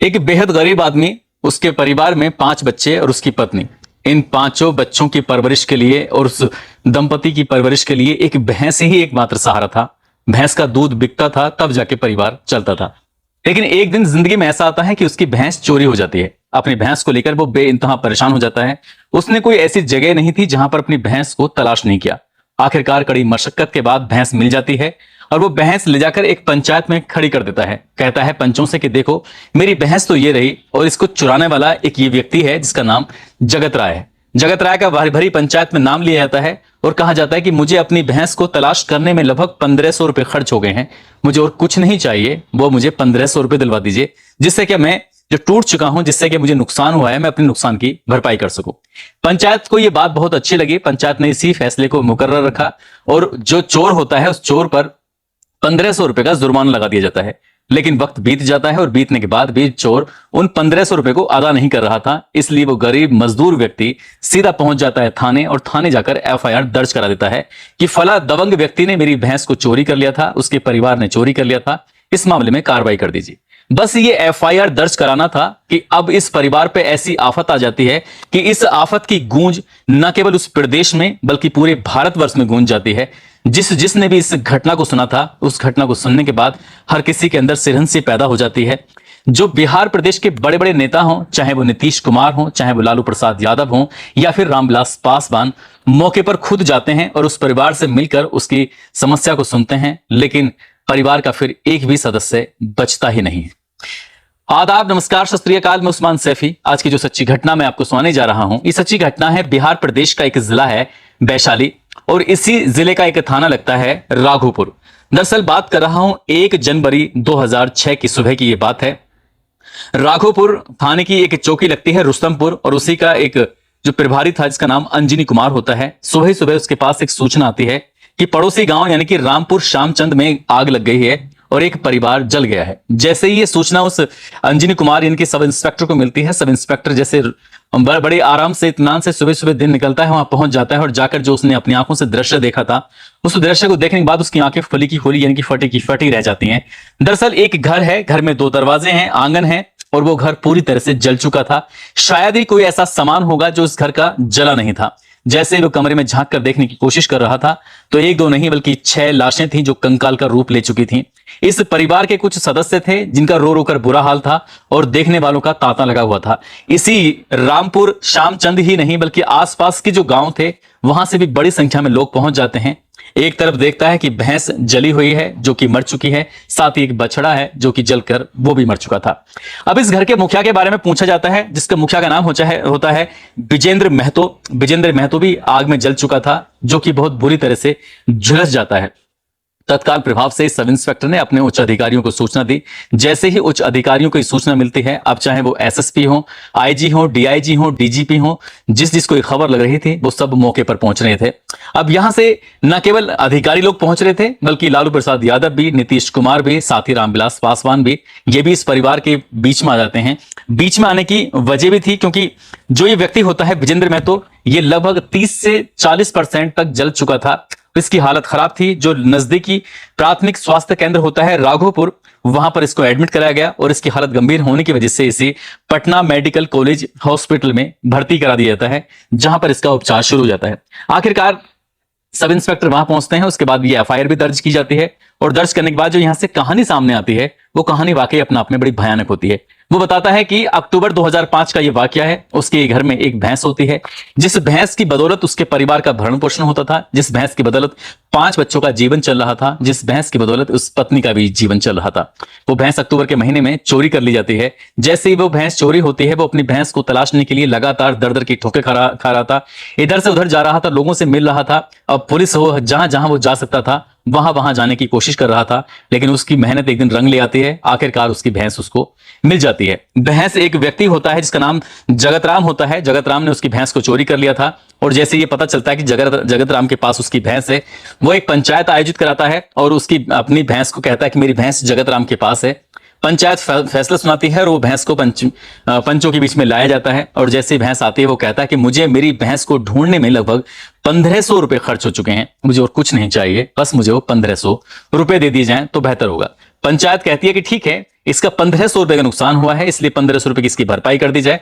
एक बेहद गरीब आदमी, उसके परिवार में 5 बच्चे और उसकी पत्नी। इन पांचों बच्चों की परवरिश के लिए और उस दंपति की परवरिश के लिए एक भैंस ही एकमात्र सहारा था। भैंस का दूध बिकता था, तब जाके परिवार चलता था। लेकिन एक दिन जिंदगी में ऐसा आता है कि उसकी भैंस चोरी हो जाती है। अपनी भैंस को लेकर वो बेइंतहा परेशान हो जाता है। उसने कोई ऐसी जगह नहीं थी जहां पर अपनी भैंस को तलाश नहीं किया। आखिरकार कड़ी मशक्कत के बाद भैंस मिल जाती है और वो भैंस ले जाकर एक पंचायत में खड़ी कर देता है। कहता है पंचों से कि देखो, मेरी भैंस तो ये रही और इसको चुराने वाला एक ये व्यक्ति है जिसका नाम जगत राय है। जगत राय का भरी भरी पंचायत में नाम लिया जाता है और कहा जाता है कि मुझे अपनी भैंस को तलाश करने में लगभग 1500 रुपए खर्च हो गए हैं। मुझे और कुछ नहीं चाहिए, वो मुझे 1500 रुपए दिलवा दीजिए, जिससे कि मैं जो टूट चुका हूं, जिससे कि मुझे नुकसान हुआ है, मैं अपने नुकसान की भरपाई कर सकूं। पंचायत को यह बात बहुत अच्छी लगी। पंचायत ने इसी फैसले को मुकर्रर रखा और जो चोर होता है उस चोर पर 1500 रुपए का जुर्माना लगा दिया जाता है। लेकिन वक्त बीत जाता है और बीतने के बाद भी चोर उन 1500 रुपए को अदा नहीं कर रहा था। इसलिए वो गरीब मजदूर व्यक्ति सीधा पहुंच जाता है थाने और थाने जाकर एफआईआर दर्ज करा देता है कि फला दबंग व्यक्ति ने मेरी भैंस को चोरी कर लिया था, उसके परिवार ने चोरी कर लिया था, इस मामले में कार्रवाई कर दीजिए। बस ये एफआईआर दर्ज कराना था कि अब इस परिवार पे ऐसी आफत आ जाती है कि इस आफत की गूंज न केवल उस प्रदेश में बल्कि पूरे भारतवर्ष में गूंज जाती है। जिसने भी इस घटना को सुना था, उस घटना को सुनने के बाद हर किसी के अंदर सिरहंसी पैदा हो जाती है। जो बिहार प्रदेश के बड़े बड़े नेता हों, चाहे वो नीतीश कुमार हों, चाहे वो लालू प्रसाद यादव हों या फिर रामविलास पासवान, मौके पर खुद जाते हैं और उस परिवार से मिलकर उसकी समस्या को सुनते हैं। लेकिन परिवार का फिर एक भी सदस्य बचता ही नहीं है। आदाब, नमस्कार, सत श्री अकाल। मैं उस्मान सैफी। आज की जो सच्ची घटना मैं आपको सुनाने जा रहा हूं, ये सच्ची घटना है बिहार प्रदेश का एक जिला है वैशाली और इसी जिले का एक थाना लगता है राघोपुर। दरअसल बात कर रहा हूं 1 जनवरी 2006 की सुबह की ये बात है। राघोपुर थाने की एक चौकी लगती है रुस्तमपुर और उसी का एक जो प्रभारी था जिसका नाम अंजनी कुमार होता है। सुबह ही सुबह उसके पास एक सूचना आती है कि पड़ोसी गांव यानी कि रामपुर श्यामचंद में आग लग गई है और एक परिवार जल गया है। जैसे ही ये सूचना उस अंजनी कुमार यानी कि सब इंस्पेक्टर को मिलती है, सब इंस्पेक्टर जैसे बड़े आराम से इत्मीनान से सुबह सुबह दिन निकलता है, वहां पहुंच जाता है और जाकर जो उसने अपनी आंखों से दृश्य देखा था, उस दृश्य को देखने के बाद उसकी आंखें फली की फली यानी कि फटी की फटी रह जाती हैं। दरअसल एक घर है, घर में 2 दरवाजे हैं, आंगन है और वो घर पूरी तरह से जल चुका था। शायद ही कोई ऐसा सामान होगा जो उस घर का जला नहीं था। जैसे वो कमरे में झांक कर देखने की कोशिश कर रहा था तो 1-2 नहीं बल्कि 6 लाशें थीं जो कंकाल का रूप ले चुकी थीं। इस परिवार के कुछ सदस्य थे जिनका रो रो कर बुरा हाल था और देखने वालों का तांता लगा हुआ था। इसी रामपुर श्यामचंद ही नहीं बल्कि आसपास के जो गांव थे वहां से भी बड़ी संख्या में लोग पहुंच जाते हैं। एक तरफ देखता है कि भैंस जली हुई है जो कि मर चुकी है, साथ ही एक बछड़ा है जो कि जलकर वो भी मर चुका था। अब इस घर के मुखिया के बारे में पूछा जाता है जिसका मुखिया का नाम होता है विजेंद्र महतो। विजेंद्र महतो भी आग में जल चुका था जो कि बहुत बुरी तरह से झुलस जाता है। तत्काल प्रभाव से सब इंस्पेक्टर ने अपने उच्च अधिकारियों को सूचना दी। जैसे ही उच्च अधिकारियों को सूचना मिलती है, अब चाहे वो एसएसपी हो, आईजी हो, डीआईजी हो, डीजीपी हो, जिसको खबर लग रही थी वो सब मौके पर पहुंच रहे थे। अब यहां से न केवल अधिकारी लोग पहुंच रहे थे बल्कि लालू प्रसाद यादव भी, नीतीश कुमार भी, साथ ही रामविलास पासवान भी, ये भी इस परिवार के बीच में आ जाते हैं। बीच में आने की वजह भी थी क्योंकि जो ये व्यक्ति होता है विजेंद्र महतो, ये लगभग 30 से 40% तक जल चुका था। इसकी हालत खराब थी। जो नजदीकी प्राथमिक स्वास्थ्य केंद्र होता है राघोपुर, वहां पर इसको एडमिट कराया गया और इसकी हालत गंभीर होने की वजह से इसे पटना मेडिकल कॉलेज हॉस्पिटल में भर्ती करा दिया जाता है, जहां पर इसका उपचार शुरू हो जाता है। आखिरकार सब इंस्पेक्टर वहां पहुंचते हैं, उसके बाद ये एफआईआर भी दर्ज की जाती है और दर्ज करने के बाद जो यहां से कहानी सामने आती है वो कहानी वाकई अपने आप में बड़ी भयानक होती है। वो बताता है कि अक्टूबर 2005 का ये वाकया है। उसके घर में एक भैंस होती है, जिस भैंस की बदौलत उसके परिवार का भरण पोषण होता था, जिस भैंस की बदौलत 5 बच्चों का जीवन चल रहा था, जिस भैंस की बदौलत उस पत्नी का भी जीवन चल रहा था। वो भैंस अक्टूबर के महीने में चोरी कर ली जाती है। जैसे ही वो भैंस चोरी होती है, वो अपनी भैंस को तलाशने के लिए लगातार दर दर की ठोके खा रहा था, इधर से उधर जा रहा था, लोगों से मिल रहा था। अब पुलिस हो जहां जहां वो जा सकता था वहां वहां जाने की कोशिश कर रहा था, लेकिन उसकी मेहनत एक दिन रंग ले आती है। आखिरकार उसकी भैंस उसको मिल जाती है। भैंस एक व्यक्ति होता है जिसका नाम जगत राम होता है। जगत राम ने उसकी भैंस को चोरी कर लिया था और जैसे ये पता चलता है कि जगत राम के पास उसकी भैंस है, वो एक पंचायत आयोजित कराता है और उसकी अपनी भैंस को कहता है कि मेरी भैंस जगत राम के पास है। पंचायत फैसला सुनाती है और वो भैंस को पंचों के बीच में लाया जाता है और जैसे भैंस आती है वो कहता है कि मुझे मेरी भैंस को ढूंढने में लगभग 1500 रुपए खर्च हो चुके हैं, मुझे और कुछ नहीं चाहिए, बस मुझे वो 1500 रुपए दे दिए जाएं तो बेहतर होगा। पंचायत कहती है कि ठीक है, इसका 1500 रुपए का नुकसान हुआ है, इसलिए 1500 रुपए की इसकी भरपाई कर दी जाए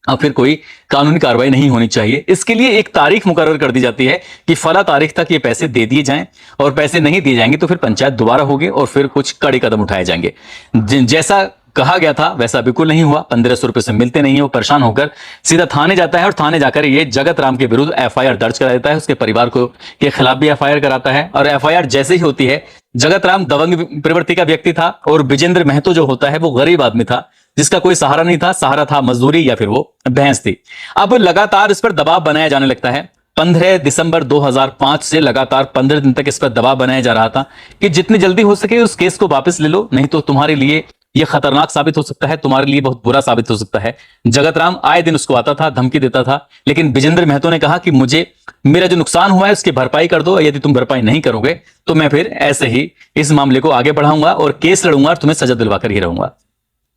और फिर कोई कानूनी कार्रवाई नहीं होनी चाहिए। इसके लिए एक तारीख मुकर्रर कर दी जाती है कि फला तारीख तक ये पैसे दे दिए जाएं, और पैसे नहीं दिए जाएंगे तो फिर पंचायत दोबारा होगी और फिर कुछ कड़े कदम उठाए जाएंगे। जैसा कहा गया था वैसा बिल्कुल नहीं हुआ। 1500 रुपए से मिलते नहीं है, वो परेशान होकर सीधा थाने जाता है और थाने जाकर ये जगत राम के विरुद्ध एफआईआर दर्ज करा देता है। उसके परिवार को के खिलाफ भी एफआईआर कराता है, और एफआईआर जैसे ही होती है, जगत राम दबंग प्रवृत्ति का व्यक्ति था और विजेंद्र महतो जो होता है वो गरीब आदमी था जिसका कोई सहारा नहीं था, सहारा था मजदूरी या फिर वो भैंस थी। अब लगातार इस पर दबाव बनाया जाने लगता है। 15 दिसंबर 2005 से लगातार 15 दिन तक इस पर दबाव बनाया जा रहा था कि जितनी जल्दी हो सके उस केस को वापस ले लो, नहीं तो तुम्हारे लिए यह खतरनाक साबित हो सकता है, तुम्हारे लिए बहुत बुरा साबित हो सकता है। जगत राम आए दिन उसको आता था, धमकी देता था, लेकिन विजेंद्र महतो ने कहा कि मुझे मेरा जो नुकसान हुआ है उसकी भरपाई कर दो, यदि तुम भरपाई नहीं करोगे तो मैं फिर ऐसे ही इस मामले को आगे बढ़ाऊंगा और केस लड़ूंगा और तुम्हें सजा दिलवा कर ही रहूंगा।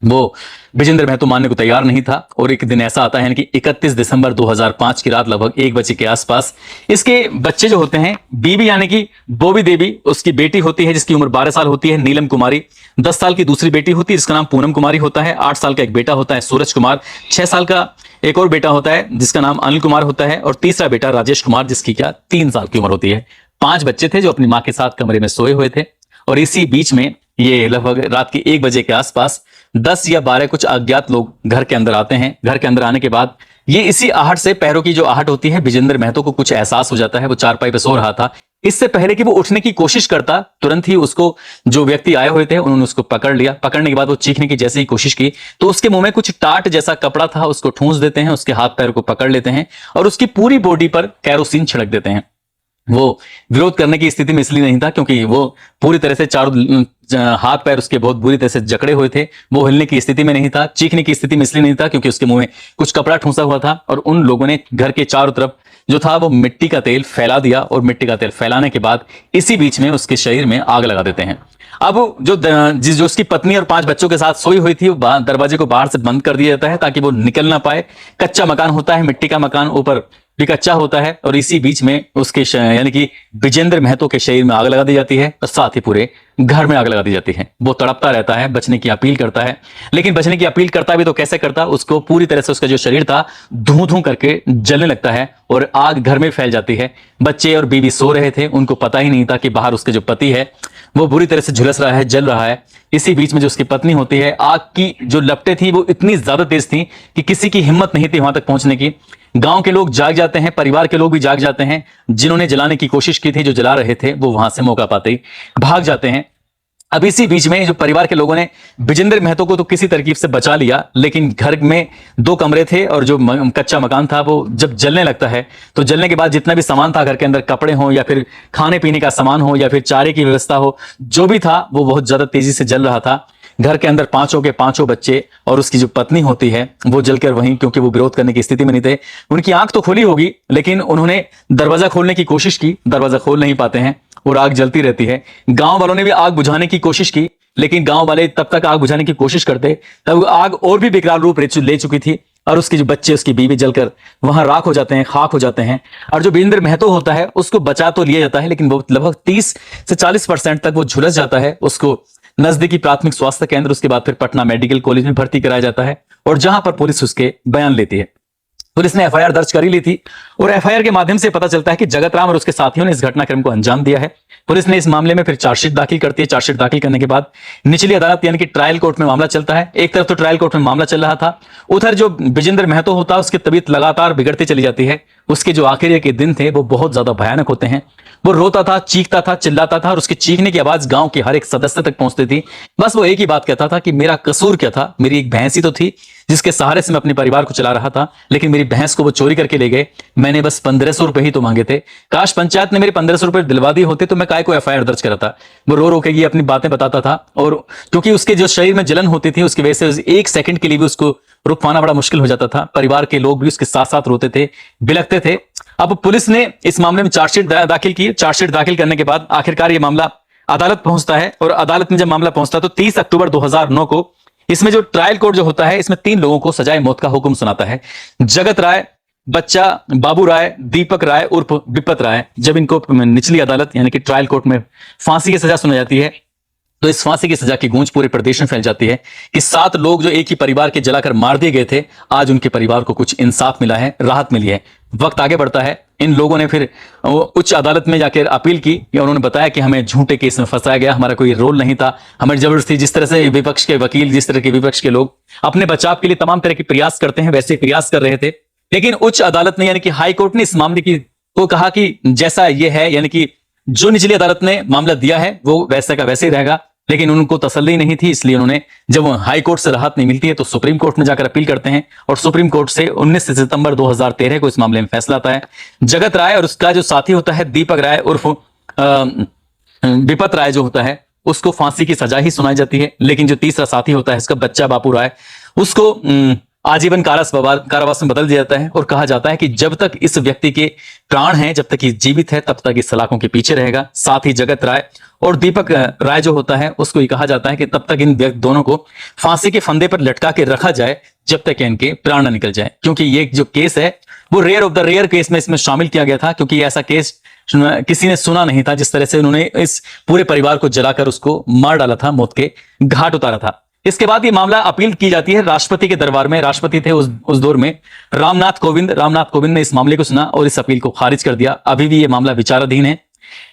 वो विजेंद्र महतो मानने को तैयार नहीं था, और एक दिन ऐसा आता है कि 31 दिसंबर 2005 की रात लगभग 1 बजे के आसपास इसके बच्चे जो होते हैं, बीबी यानी कि बोबी देवी, उसकी बेटी होती है जिसकी उम्र 12 साल होती है, नीलम कुमारी, 10 साल की दूसरी बेटी होती है जिसका नाम पूनम कुमारी होता है, 8 साल का एक बेटा होता है सूरज कुमार, 6 साल का एक और बेटा होता है जिसका नाम अनिल कुमार होता है, और तीसरा बेटा राजेश कुमार जिसकी क्या 3 साल की उम्र होती है। 5 बच्चे थे जो अपनी मां के साथ कमरे में सोए हुए थे, और इसी बीच में ये लगभग रात के 1 बजे के आसपास 10 या 12 कुछ अज्ञात लोग घर के अंदर आते हैं। घर के अंदर आने के बाद ये इसी आहट से, पैरों की जो आहट होती है, विजेंद्र महतो को कुछ एहसास हो जाता है। वो चारपाई पे सो रहा था। इससे पहले कि वो उठने की कोशिश करता, तुरंत ही उसको जो व्यक्ति आए हुए थे उन्होंने उसको पकड़ लिया। पकड़ने के बाद वो चीखने की जैसे ही कोशिश की तो उसके मुंह में कुछ टाट जैसा कपड़ा था, उसको ठूंस देते हैं, उसके हाथ पैर को पकड़ लेते हैं और उसकी पूरी बॉडी पर कैरोसिन छिड़क देते हैं। वो विरोध करने की स्थिति में इसलिए नहीं था क्योंकि वो पूरी तरह से चारों हाथ पैर उसके बहुत बुरी तरह से जकड़े हुए थे। वो हिलने की स्थिति में नहीं था, चीखने की स्थिति में इसलिए नहीं था क्योंकि उसके मुंह में कुछ कपड़ा ठूंसा हुआ था। और उन लोगों ने घर के चारों तरफ जो था वो मिट्टी का तेल फैला दिया, और मिट्टी का तेल फैलाने के बाद इसी बीच में उसके शरीर में आग लगा देते हैं। अब जो उसकी पत्नी और 5 बच्चों के साथ सोई हुई थी, वो दरवाजे को बाहर से बंद कर दिया जाता है ताकि वो निकल ना पाए। कच्चा मकान होता है, मिट्टी का मकान ऊपर भी कच्चा होता है, और इसी बीच में उसके यानी कि विजेंद्र महतो के शरीर में आग लगा दी जाती है और साथ ही पूरे घर में आग लगा दी जाती है। वो तड़पता रहता है, बचने की अपील करता है, लेकिन बचने की अपील करता भी तो कैसे करता, उसको पूरी तरह से उसका जो शरीर था धूं धूं करके जलने लगता है और आग घर में फैल जाती है। बच्चे और बीवी सो रहे थे, उनको पता ही नहीं था कि बाहर उसके जो पति है वो बुरी तरह से झुलस रहा है, जल रहा है। इसी बीच में जो उसकी पत्नी होती है, आग की जो लपटें थी वो इतनी ज्यादा तेज थी कि किसी की हिम्मत नहीं थी वहां तक पहुंचने की। गांव के लोग जाग जाते हैं, परिवार के लोग भी जाग जाते हैं। जिन्होंने जलाने की कोशिश की थी, जो जला रहे थे, वो वहां से मौका पाते ही भाग जाते हैं। अब इसी बीच में जो परिवार के लोगों ने विजेंद्र महतो को तो किसी तरकीब से बचा लिया, लेकिन घर में 2 कमरे थे और जो कच्चा मकान था वो जब जलने लगता है तो जलने के बाद जितना भी सामान था घर के अंदर, कपड़े हो या फिर खाने पीने का सामान हो या फिर चारे की व्यवस्था हो, जो भी था वो बहुत ज्यादा तेजी से जल रहा था। घर के अंदर 5 के 5 बच्चे और उसकी जो पत्नी होती है वो जलकर वहीं, क्योंकि वो विरोध करने की स्थिति में नहीं थे। उनकी आंख तो खुली होगी लेकिन उन्होंने दरवाजा खोलने की कोशिश की, दरवाजा खोल नहीं पाते हैं और आग जलती रहती है। गांव वालों ने भी आग बुझाने की कोशिश की, लेकिन गांव वाले तब तक आग बुझाने की कोशिश करते तब आग और भी विकराल रूप ले चुकी थी और उसके जो बच्चे, उसकी बीवी जलकर वहां राख हो जाते हैं, खाक हो जाते हैं। और जो विजेंद्र महतो होता है उसको बचा तो लिया जाता है, लेकिन वो लगभग 30 से 40% तक वो झुलस जाता है। उसको नजदीकी प्राथमिक स्वास्थ्य केंद्र, उसके बाद फिर पटना मेडिकल कॉलेज में भर्ती कराया जाता है, और जहां पर पुलिस उसके बयान लेती है। पुलिस ने एफआईआर दर्ज कर ही ली थी और एफआईआर के माध्यम से पता चलता है कि जगत राम और उसके साथियों ने इस घटनाक्रम को अंजाम दिया है। पुलिस ने इस मामले में फिर चार्जशीट दाखिल करती है। चार्जशीट दाखिल करने के बाद निचली अदालत यानी कि ट्रायल कोर्ट में मामला चलता है। एक तरफ तो ट्रायल कोर्ट में मामला चल रहा था, उधर जो विजेंद्र महतो होता है उसकी तबीयत लगातार बिगड़ती चली जाती है। उसके जो आखिरी के दिन थे वो बहुत ज्यादा भयानक होते हैं। वो रोता था, चीखता था, चिल्लाता था और उसके चीखने की आवाज गांव के हर एक सदस्य तक पहुंचती थी। बस वो एक ही बात कहता था कि मेरा कसूर क्या था, मेरी एक भैंस ही तो थी जिसके सहारे से मैं अपने परिवार को चला रहा था, लेकिन मेरी भैंस को वो चोरी करके ले गए। मैंने बस 1500 रुपए ही तो मांगे थे, काश पंचायत ने मेरे 1500 रुपए दिलवा दिए होते तो मैं काय को एफआईआर दर्ज करा था। वो रो रो के ये अपनी बातें बताता था, और क्योंकि उसके जो शरीर में जलन होती थी उसकी वजह से 1 सेकंड के लिए भी उसको रुक पाना बड़ा मुश्किल हो जाता था। परिवार के लोग भी उसके साथ साथ रोते थे, बिलखते थे। अब पुलिस ने इस मामले में चार्जशीट दाखिल की। चार्जशीट दाखिल करने के बाद आखिरकार ये मामला अदालत पहुंचता है, और अदालत में जब मामला पहुंचता है तो 30 अक्टूबर 2009 को इसमें जो ट्रायल कोर्ट जो होता है इसमें 3 लोगों को सजाए मौत का हुक्म सुनाता है। जगत राय, बच्चा बाबू राय, दीपक राय उर्फ विपत राय। जब इनको निचली अदालत यानी कि ट्रायल कोर्ट में फांसी की सजा सुनाई जाती है तो इस फांसी की सजा की गूंज पूरे प्रदेश में फैल जाती है कि 7 लोग जो एक ही परिवार के जलाकर मार दिए गए थे, आज उनके परिवार को कुछ इंसाफ मिला है, राहत मिली है। वक्त आगे बढ़ता है, इन लोगों ने फिर उच्च अदालत में जाकर अपील की या उन्होंने बताया कि हमें झूठे केस में फंसाया गया, हमारा कोई रोल नहीं था, हमें जबरदस्ती, जिस तरह से विपक्ष के वकील, जिस तरह के विपक्ष के लोग अपने बचाव के लिए तमाम तरह के प्रयास करते हैं, वैसे प्रयास कर रहे थे। लेकिन उच्च अदालत ने यानी कि हाई कोर्ट ने इस मामले की को कहा कि जैसा ये है, यानी कि जो निचली अदालत ने मामला दिया है वो वैसे का वैसे ही रहेगा। लेकिन उनको तसल्ली नहीं थी, इसलिए उन्होंने, जब हाई कोर्ट से राहत नहीं मिलती है तो सुप्रीम कोर्ट में जाकर अपील करते हैं और सुप्रीम कोर्ट से 19 सितंबर 2013 को इस मामले में फैसला आता है। जगत राय और उसका जो साथी होता है दीपक राय उर्फ विपत राय जो होता है, उसको फांसी की सजा ही सुनाई जाती है। लेकिन जो तीसरा साथी होता है इसका बच्चा बापू राय, उसको आजीवन कारावास में बदल दिया जाता है और कहा जाता है कि जब तक इस व्यक्ति के प्राण हैं, जब तक ये जीवित है, तब तक इस सलाखों के पीछे रहेगा। साथ ही जगत राय और दीपक राय जो होता है उसको ये कहा जाता है कि तब तक इन दोनों को फांसी के फंदे पर लटका के रखा जाए जब तक इनके प्राण न निकल जाए, क्योंकि ये जो केस है वो rare of the rare case में इसमें शामिल किया गया था, क्योंकि ऐसा केस किसी ने सुना नहीं था जिस तरह से उन्होंने इस पूरे परिवार को जलाकर उसको मार डाला था, मौत के घाट उतारा था। इसके बाद ये मामला अपील की जाती है राष्ट्रपति के दरबार में। राष्ट्रपति थे उस दौर में रामनाथ कोविंद ने इस मामले को सुना और इस अपील को खारिज कर दिया। अभी भी ये मामला विचाराधीन है।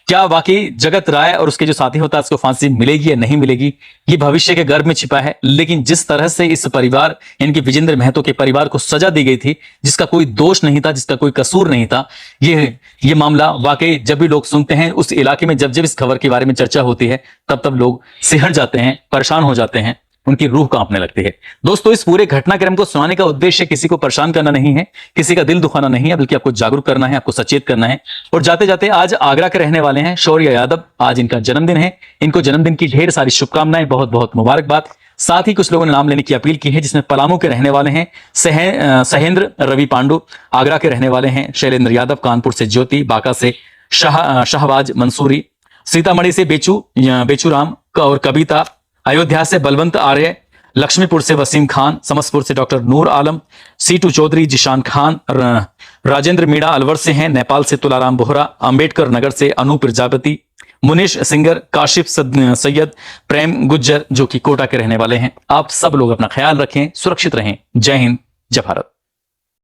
क्या वाकई जगत राय और उसके जो साथी होता है उसको फांसी मिलेगी या नहीं मिलेगी, ये भविष्य के गर्भ में छिपा है। लेकिन जिस तरह से इस परिवार, इनके विजेंद्र महतो के परिवार को सजा दी गई थी, जिसका कोई दोष नहीं था, जिसका कोई कसूर नहीं था, ये मामला वाकई जब भी लोग सुनते हैं उस इलाके में, जब इस खबर के बारे में चर्चा होती है, तब लोग सिहर जाते हैं, परेशान हो जाते हैं, उनकी रूह कांपने लगती है। दोस्तों, इस पूरे घटनाक्रम को सुनाने का उद्देश्य किसी को परेशान करना नहीं है, किसी का दिल दुखाना नहीं है, बल्कि आपको जागरूक करना है, आपको सचेत करना है। और जाते जाते आज आगरा के रहने वाले हैं शौर्य यादव, आज इनका जन्मदिन है। इनको जन्मदिन की ढेर सारी शुभकामनाएं, बहुत बहुत मुबारकबाद। साथ ही कुछ लोगों ने नाम लेने की अपील की है, जिसमें पलामू के रहने वाले हैं सहेंद्र रवि पांडु, आगरा के रहने वाले हैं शैलेंद्र यादव, कानपुर से ज्योति, बांका से शाहबाज मंसूरी, सीतामढ़ी से बेचूराम और कविता, अयोध्या से बलवंत आर्य, लक्ष्मीपुर से वसीम खान, समस्तपुर से डॉक्टर नूर आलम, सीटू चौधरी, जिशान खान, राजेंद्र मीणा अलवर से हैं, नेपाल से तुलाराम बोहरा, अंबेडकर नगर से अनु प्रजापति, मुनीश सिंगर, काशिफ सैयद, प्रेम गुज्जर जो कि कोटा के रहने वाले हैं। आप सब लोग अपना ख्याल रखें, सुरक्षित रहें। जय हिंद, जय भारत।